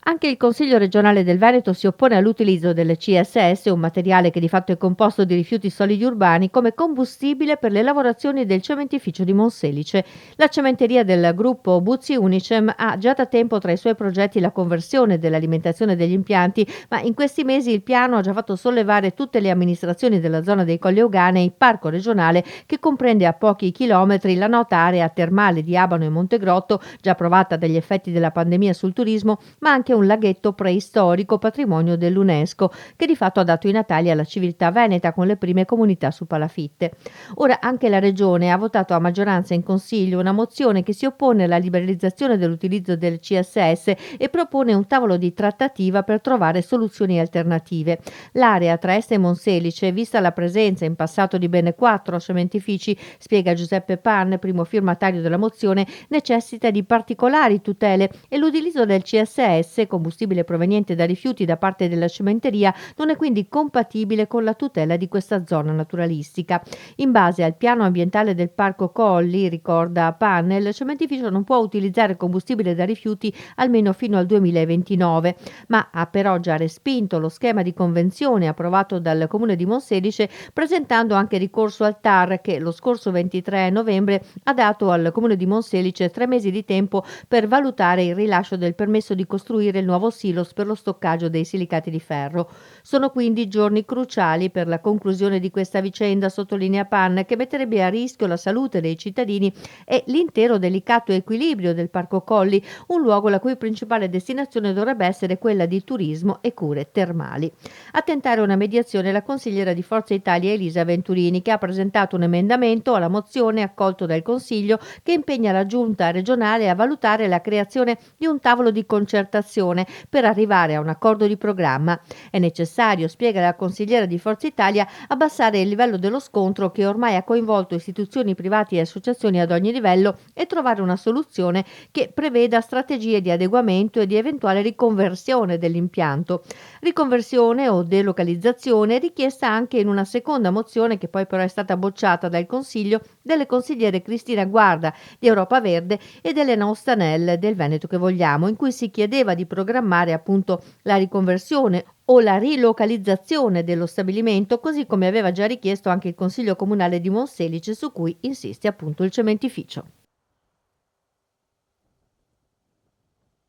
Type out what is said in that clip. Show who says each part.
Speaker 1: Anche il Consiglio regionale del Veneto si oppone all'utilizzo del CSS, un materiale che di fatto è composto di rifiuti solidi urbani, come combustibile per le lavorazioni del cementificio di Monselice. La cementeria del gruppo Buzzi Unicem ha già da tempo tra i suoi progetti la conversione dell'alimentazione degli impianti, ma in questi mesi il piano ha già fatto sollevare tutte le amministrazioni della zona dei Colli Euganei, parco regionale che comprende a pochi chilometri la nota area termale di Abano e Montegrotto, già provata dagli effetti della pandemia sul turismo, ma anche un laghetto preistorico patrimonio dell'UNESCO, che di fatto ha dato i natali alla civiltà veneta con le prime comunità su palafitte. Ora anche la Regione ha votato a maggioranza in Consiglio una mozione che si oppone alla liberalizzazione dell'utilizzo del CSS e propone un tavolo di trattativa per trovare soluzioni alternative. L'area tra Este e Monselice, vista la presenza in passato di ben 4 cementifici, spiega Giuseppe Pan, primo firmatario della mozione, necessita di particolari tutele e l'utilizzo del CSS, combustibile proveniente da rifiuti da parte della cementeria, non è quindi compatibile con la tutela di questa zona naturalistica. In base al piano ambientale del Parco Colli, ricorda Pan, il cementificio non può utilizzare combustibile da rifiuti almeno fino al 2029, ma ha però già respinto lo schema di convenzione approvato dal Comune di Monselice, presentando anche ricorso al TAR che lo scorso 23 novembre ha dato al Comune di Monselice 3 mesi di tempo per valutare il rilascio del permesso di costruire il nuovo silos per lo stoccaggio dei silicati di ferro. Sono quindi giorni cruciali per la conclusione di questa vicenda, sottolinea Pan, che metterebbe a rischio la salute dei cittadini e l'intero delicato equilibrio del Parco Colli, un luogo la cui principale destinazione dovrebbe essere quella di turismo e cure termali. A tentare una mediazione la consigliera di Forza Italia Elisa Venturini, che ha presentato un emendamento alla mozione accolto dal Consiglio che impegna la Giunta regionale a valutare la creazione di un tavolo di concertazione per arrivare a un accordo di programma. È necessario, spiega la consigliera di Forza Italia, abbassare il livello dello scontro che ormai ha coinvolto istituzioni private e associazioni ad ogni livello e trovare una soluzione che preveda strategie di adeguamento e di eventuale riconversione dell'impianto. Riconversione o delocalizzazione richiesta anche in una seconda mozione che poi però è stata bocciata dal Consiglio delle consigliere Cristina Guarda di Europa Verde ed Elena Ostanel del Veneto che vogliamo, in cui si chiedeva di programmare appunto la riconversione o la rilocalizzazione dello stabilimento, così come aveva già richiesto anche il Consiglio Comunale di Monselice, su cui insiste appunto il cementificio.